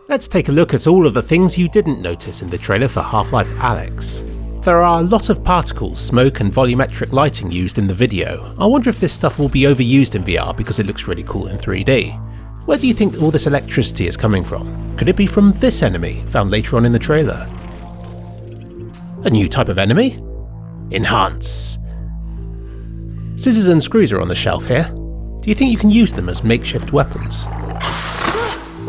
Let's take a look at all of the things you didn't notice in the trailer for Half-Life Alyx. There are a lot of particles, smoke and volumetric lighting used in the video. I wonder if this stuff will be overused in VR because it looks really cool in 3D. Where do you think all this electricity is coming from? Could it be from this enemy, found later on in the trailer? A new type of enemy? Enhance. Scissors and screws are on the shelf here. Do you think you can use them as makeshift weapons?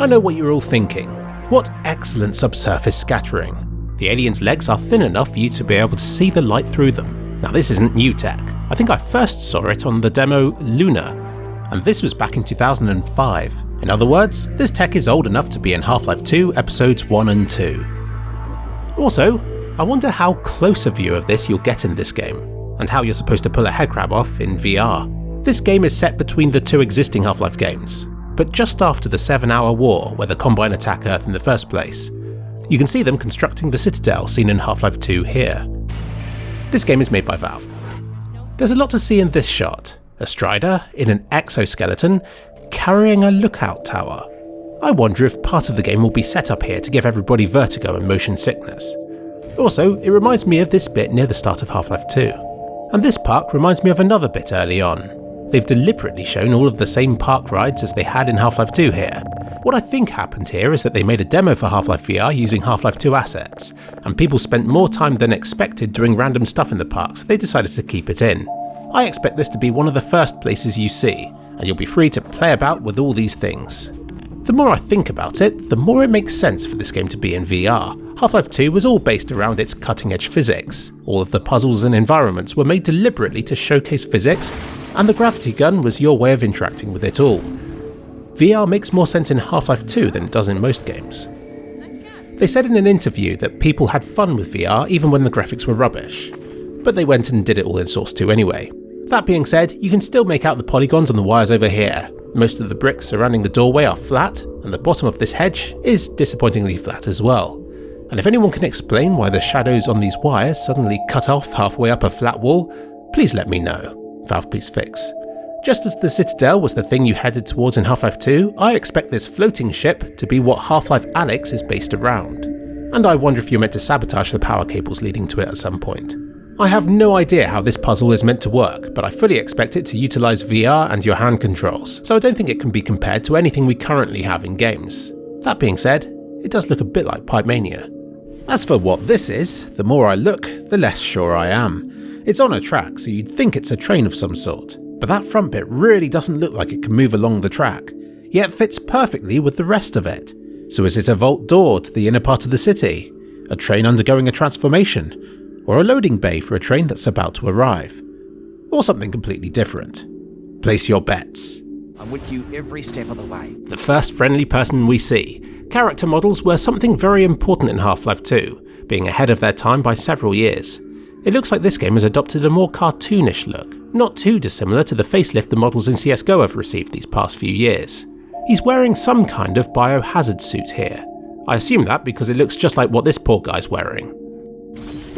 I know what you're all thinking. What excellent subsurface scattering. The alien's legs are thin enough for you to be able to see the light through them. Now this isn't new tech. I think I first saw it on the demo Luna, and this was back in 2005. In other words, this tech is old enough to be in Half-Life 2 episodes 1 and 2. Also, I wonder how close a view of this you'll get in this game, and how you're supposed to pull a headcrab off in VR. This game is set between the two existing Half-Life games, but just after the 7-hour war where the Combine attack Earth in the first place. You can see them constructing the Citadel seen in Half-Life 2 here. This game is made by Valve. There's a lot to see in this shot. A Strider in an exoskeleton carrying a lookout tower. I wonder if part of the game will be set up here to give everybody vertigo and motion sickness. Also, it reminds me of this bit near the start of Half-Life 2. And this park reminds me of another bit early on. They've deliberately shown all of the same park rides as they had in Half-Life 2 here. What I think happened here is that they made a demo for Half-Life VR using Half-Life 2 assets, and people spent more time than expected doing random stuff in the park, so they decided to keep it in. I expect this to be one of the first places you see, and you'll be free to play about with all these things. The more I think about it, the more it makes sense for this game to be in VR. Half-Life 2 was all based around its cutting-edge physics. All of the puzzles and environments were made deliberately to showcase physics, and the gravity gun was your way of interacting with it all. VR makes more sense in Half-Life 2 than it does in most games. They said in an interview that people had fun with VR even when the graphics were rubbish, but they went and did it all in Source 2 anyway. That being said, you can still make out the polygons on the wires over here. Most of the bricks surrounding the doorway are flat, and the bottom of this hedge is disappointingly flat as well. And if anyone can explain why the shadows on these wires suddenly cut off halfway up a flat wall, please let me know. Valve please fix. Just as the Citadel was the thing you headed towards in Half-Life 2, I expect this floating ship to be what Half-Life Alyx is based around. And I wonder if you're meant to sabotage the power cables leading to it at some point. I have no idea how this puzzle is meant to work, but I fully expect it to utilise VR and your hand controls, so I don't think it can be compared to anything we currently have in games. That being said, it does look a bit like Pipe Mania. As for what this is, the more I look, the less sure I am. It's on a track, so you'd think it's a train of some sort. But that front bit really doesn't look like it can move along the track, yet fits perfectly with the rest of it. So is it a vault door to the inner part of the city? A train undergoing a transformation? Or a loading bay for a train that's about to arrive? Or something completely different? Place your bets. I'm with you every step of the way. The first friendly person we see. Character models were something very important in Half-Life 2, being ahead of their time by several years. It looks like this game has adopted a more cartoonish look, not too dissimilar to the facelift the models in CSGO have received these past few years. He's wearing some kind of biohazard suit here. I assume that because it looks just like what this poor guy's wearing.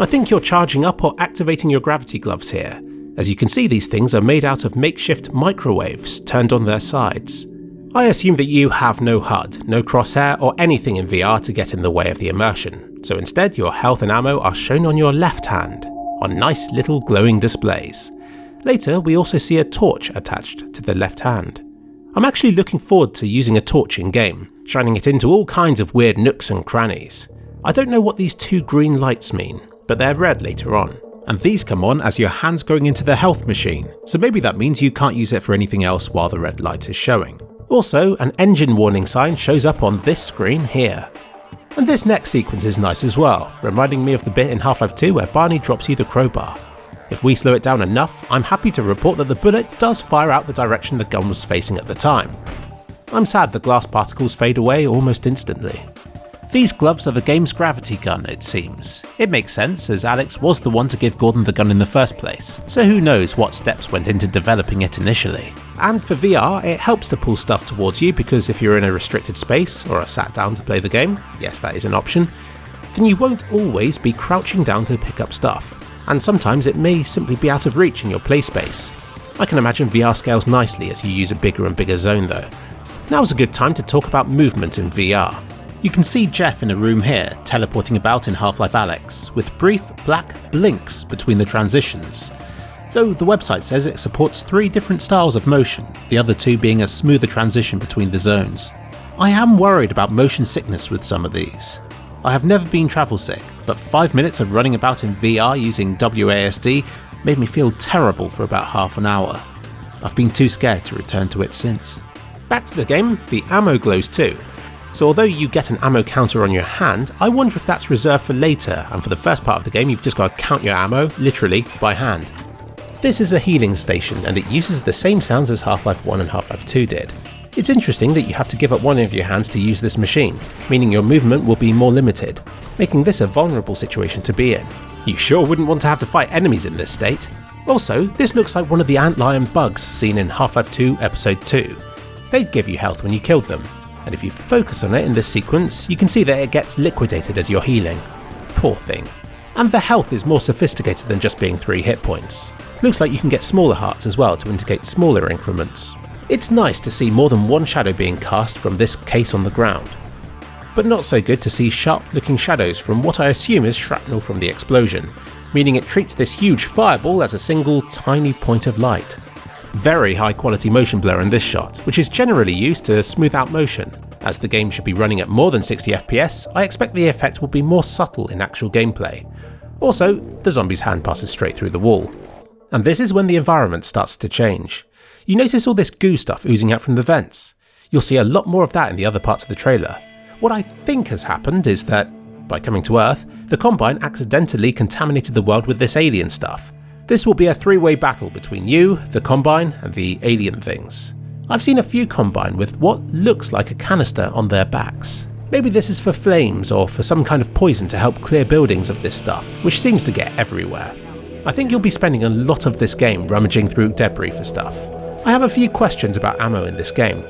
I think you're charging up or activating your gravity gloves here. As you can see, these things are made out of makeshift microwaves turned on their sides. I assume that you have no HUD, no crosshair or anything in VR to get in the way of the immersion, so instead your health and ammo are shown on your left hand, on nice little glowing displays. Later we also see a torch attached to the left hand. I'm actually looking forward to using a torch in game, shining it into all kinds of weird nooks and crannies. I don't know what these two green lights mean, but they're red later on. And these come on as your hand's going into the health machine, so maybe that means you can't use it for anything else while the red light is showing. Also, an engine warning sign shows up on this screen here. And this next sequence is nice as well, reminding me of the bit in Half-Life 2 where Barney drops you the crowbar. If we slow it down enough, I'm happy to report that the bullet does fire out the direction the gun was facing at the time. I'm sad the glass particles fade away almost instantly. These gloves are the game's gravity gun, it seems. It makes sense, as Alyx was the one to give Gordon the gun in the first place, so who knows what steps went into developing it initially. And for VR, it helps to pull stuff towards you because if you're in a restricted space or are sat down to play the game, yes that is an option, then you won't always be crouching down to pick up stuff, and sometimes it may simply be out of reach in your play space. I can imagine VR scales nicely as you use a bigger and bigger zone though. Now's a good time to talk about movement in VR. You can see Jeff in a room here, teleporting about in Half-Life Alyx, with brief black blinks between the transitions. Though the website says it supports 3 different styles of motion, the other 2 being a smoother transition between the zones. I am worried about motion sickness with some of these. I have never been travel sick, but 5 minutes of running about in VR using WASD made me feel terrible for about half an hour. I've been too scared to return to it since. Back to the game, the ammo glows too. So although you get an ammo counter on your hand, I wonder if that's reserved for later, and for the first part of the game you've just got to count your ammo, literally, by hand. This is a healing station, and it uses the same sounds as Half-Life 1 and Half-Life 2 did. It's interesting that you have to give up one of your hands to use this machine, meaning your movement will be more limited, making this a vulnerable situation to be in. You sure wouldn't want to have to fight enemies in this state. Also, this looks like one of the antlion bugs seen in Half-Life 2 Episode 2. They'd give you health when you killed them, and if you focus on it in this sequence, you can see that it gets liquidated as you're healing. Poor thing. And the health is more sophisticated than just being 3 hit points. Looks like you can get smaller hearts as well to indicate smaller increments. It's nice to see more than one shadow being cast from this case on the ground. But not so good to see sharp looking shadows from what I assume is shrapnel from the explosion, meaning it treats this huge fireball as a single tiny point of light. Very high quality motion blur in this shot, which is generally used to smooth out motion. As the game should be running at more than 60 FPS, I expect the effect will be more subtle in actual gameplay. Also, the zombie's hand passes straight through the wall. And this is when the environment starts to change. You notice all this goo stuff oozing out from the vents. You'll see a lot more of that in the other parts of the trailer. What I think has happened is that, by coming to Earth, the Combine accidentally contaminated the world with this alien stuff. This will be a 3-way battle between you, the Combine, and the alien things. I've seen a few Combine with what looks like a canister on their backs. Maybe this is for flames or for some kind of poison to help clear buildings of this stuff, which seems to get everywhere. I think you'll be spending a lot of this game rummaging through debris for stuff. I have a few questions about ammo in this game.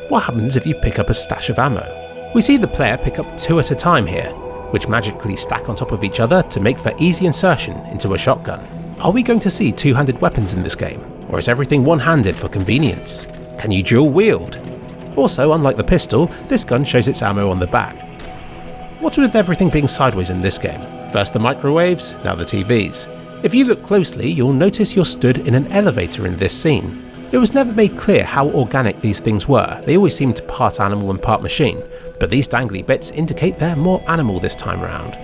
What happens if you pick up a stash of ammo? We see the player pick up 2 at a time here, which magically stack on top of each other to make for easy insertion into a shotgun. Are we going to see 2-handed weapons in this game, or is everything one-handed for convenience? Can you dual wield? Also, unlike the pistol, this gun shows its ammo on the back. What's with everything being sideways in this game? First the microwaves, now the TVs. If you look closely, you'll notice you're stood in an elevator in this scene. It was never made clear how organic these things were, they always seemed part animal and part machine, but these dangly bits indicate they're more animal this time round.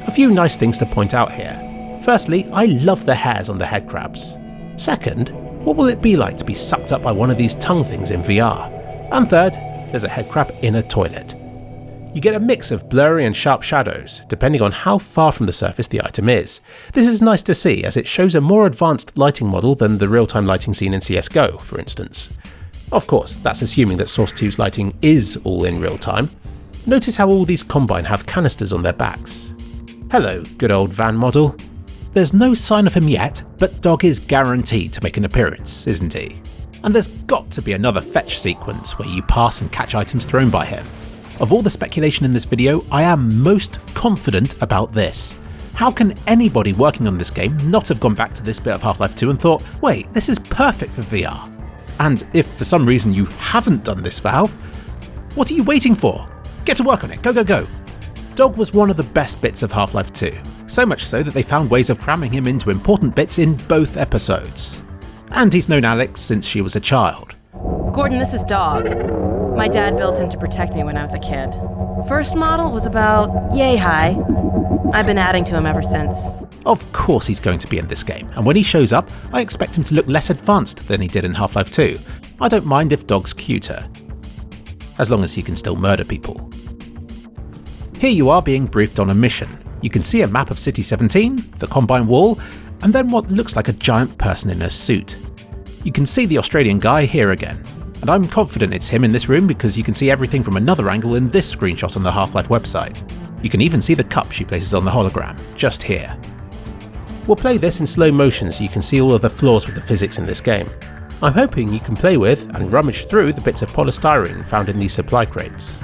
A few nice things to point out here. Firstly, I love the hairs on the head crabs. Second, what will it be like to be sucked up by one of these tongue things in VR? And third, there's a head crab in a toilet. You get a mix of blurry and sharp shadows, depending on how far from the surface the item is. This is nice to see, as it shows a more advanced lighting model than the real-time lighting seen in CSGO, for instance. Of course, that's assuming that Source 2's lighting is all in real time. Notice how all these Combine have canisters on their backs. Hello, good old van model. There's no sign of him yet, but Dog is guaranteed to make an appearance, isn't he? And there's got to be another fetch sequence where you pass and catch items thrown by him. Of all the speculation in this video, I am most confident about this. How can anybody working on this game not have gone back to this bit of Half-Life 2 and thought, wait, this is perfect for VR? And if for some reason you haven't done this, Valve, what are you waiting for? Get to work on it, go go go! Dog was one of the best bits of Half-Life 2, so much so that they found ways of cramming him into important bits in both episodes. And he's known Alyx since she was a child. Gordon, this is Dog. My dad built him to protect me when I was a kid. First model was about yay high. I've been adding to him ever since. Of course he's going to be in this game, and when he shows up, I expect him to look less advanced than he did in Half-Life 2. I don't mind if Dog's cuter, as long as he can still murder people. Here you are being briefed on a mission. You can see a map of City 17, the Combine wall, and then what looks like a giant person in a suit. You can see the Australian guy here again. And I'm confident it's him in this room because you can see everything from another angle in this screenshot on the Half-Life website. You can even see the cup she places on the hologram, just here. We'll play this in slow motion so you can see all of the flaws with the physics in this game. I'm hoping you can play with and rummage through the bits of polystyrene found in these supply crates.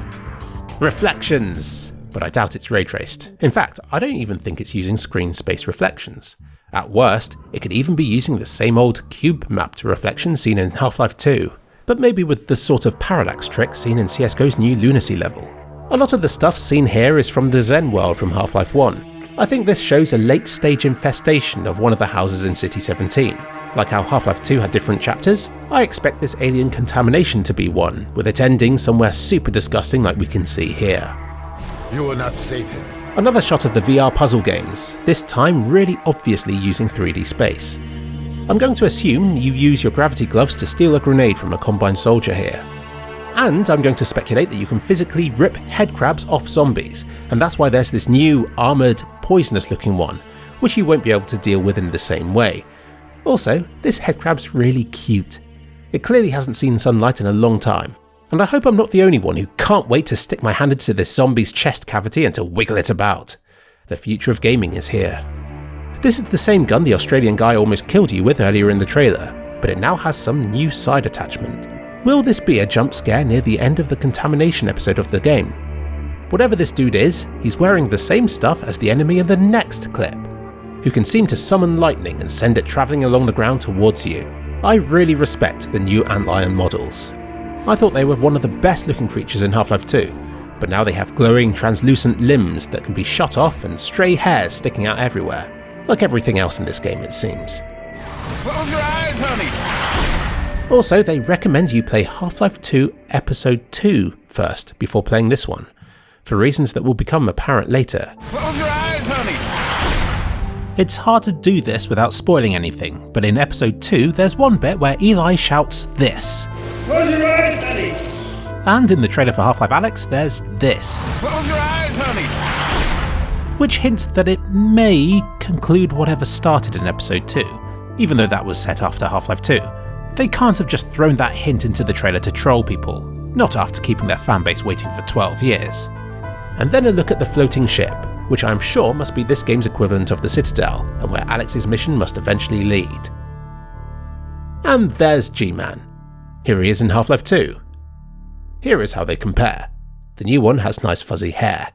Reflections! But I doubt it's ray traced. In fact, I don't even think it's using screen space reflections. At worst, it could even be using the same old cube mapped reflections seen in Half-Life 2. But maybe with the sort of parallax trick seen in CSGO's new lunacy level. A lot of the stuff seen here is from the Zen world from Half-Life 1. I think this shows a late stage infestation of one of the houses in City 17. Like how Half-Life 2 had different chapters, I expect this alien contamination to be one, with it ending somewhere super disgusting like we can see here. You will not save him. Another shot of the VR puzzle games, this time really obviously using 3D space. I'm going to assume you use your gravity gloves to steal a grenade from a Combine soldier here. And I'm going to speculate that you can physically rip head crabs off zombies, and that's why there's this new armoured, poisonous looking one, which you won't be able to deal with in the same way. Also, this head crab's really cute. It clearly hasn't seen sunlight in a long time, and I hope I'm not the only one who can't wait to stick my hand into this zombie's chest cavity and to wiggle it about. The future of gaming is here. This is the same gun the Australian guy almost killed you with earlier in the trailer, but it now has some new side attachment. Will this be a jump scare near the end of the contamination episode of the game? Whatever this dude is, he's wearing the same stuff as the enemy in the next clip, who can seem to summon lightning and send it travelling along the ground towards you. I really respect the new antlion models. I thought they were one of the best looking creatures in Half-Life 2, but now they have glowing translucent limbs that can be shot off and stray hairs sticking out everywhere, like everything else in this game it seems. Close your eyes, honey! Also, they recommend you play Half-Life 2 Episode 2 first before playing this one, for reasons that will become apparent later. Close your eyes, honey! It's hard to do this without spoiling anything, but in Episode 2 there's one bit where Eli shouts this. Close your eyes, honey! And in the trailer for Half-Life Alyx there's this. Close your eyes, honey! Which hints that it may conclude whatever started in Episode 2, even though that was set after Half-Life 2. They can't have just thrown that hint into the trailer to troll people, not after keeping their fanbase waiting for 12 years. And then a look at the floating ship, which I'm sure must be this game's equivalent of the Citadel, and where Alyx's mission must eventually lead. And there's G-Man. Here he is in Half-Life 2. Here is how they compare. The new one has nice fuzzy hair.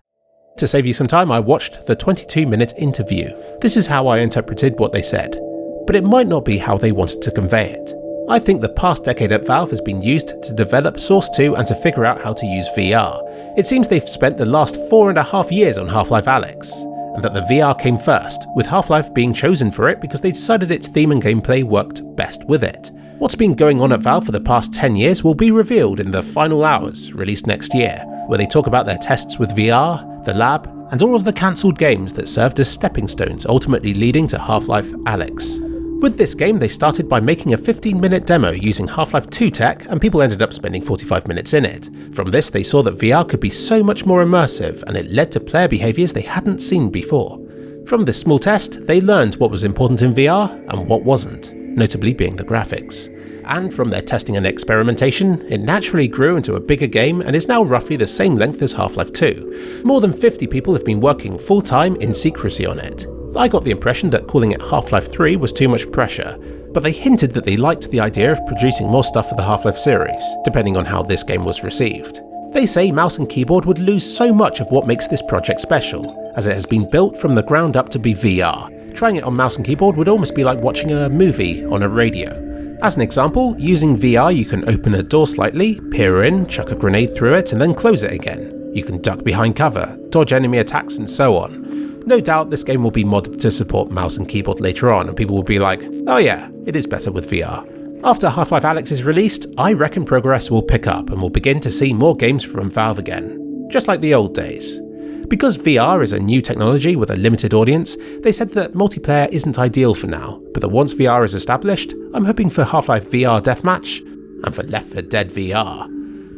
To save you some time, I watched the 22-minute interview. This is how I interpreted what they said, but it might not be how they wanted to convey it. I think the past decade at Valve has been used to develop Source 2 and to figure out how to use VR. It seems they've spent the last 4.5 years on Half-Life Alyx, and that the VR came first, with Half-Life being chosen for it because they decided its theme and gameplay worked best with it. What's been going on at Valve for the past 10 years will be revealed in the Final Hours, released next year, where they talk about their tests with VR, the lab, and all of the cancelled games that served as stepping stones, ultimately leading to Half-Life Alyx. With this game, they started by making a 15-minute demo using Half-Life 2 tech, and people ended up spending 45 minutes in it. From this, they saw that VR could be so much more immersive, and it led to player behaviours they hadn't seen before. From this small test, they learned what was important in VR and what wasn't, notably being the graphics. And from their testing and experimentation, it naturally grew into a bigger game and is now roughly the same length as Half-Life 2. More than 50 people have been working full-time in secrecy on it. I got the impression that calling it Half-Life 3 was too much pressure, but they hinted that they liked the idea of producing more stuff for the Half-Life series, depending on how this game was received. They say mouse and keyboard would lose so much of what makes this project special, as it has been built from the ground up to be VR. Trying it on mouse and keyboard would almost be like watching a movie on a radio. As an example, using VR you can open a door slightly, peer in, chuck a grenade through it and then close it again. You can duck behind cover, dodge enemy attacks and so on. No doubt this game will be modded to support mouse and keyboard later on and people will be like, oh yeah, it is better with VR. After Half-Life Alyx is released, I reckon progress will pick up and we'll begin to see more games from Valve again, just like the old days. Because VR is a new technology with a limited audience, they said that multiplayer isn't ideal for now, but that once VR is established, I'm hoping for Half-Life VR Deathmatch and for Left 4 Dead VR.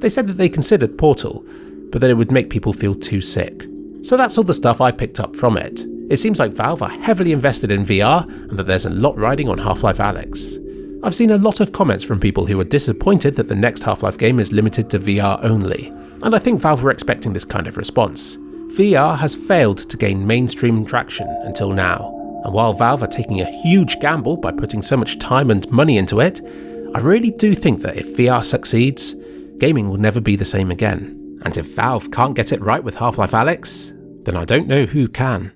They said that they considered Portal, but that it would make people feel too sick. So that's all the stuff I picked up from it. It seems like Valve are heavily invested in VR and that there's a lot riding on Half-Life Alyx. I've seen a lot of comments from people who are disappointed that the next Half-Life game is limited to VR only, and I think Valve were expecting this kind of response. VR has failed to gain mainstream traction until now, and while Valve are taking a huge gamble by putting so much time and money into it, I really do think that if VR succeeds, gaming will never be the same again. And if Valve can't get it right with Half-Life Alyx, then I don't know who can.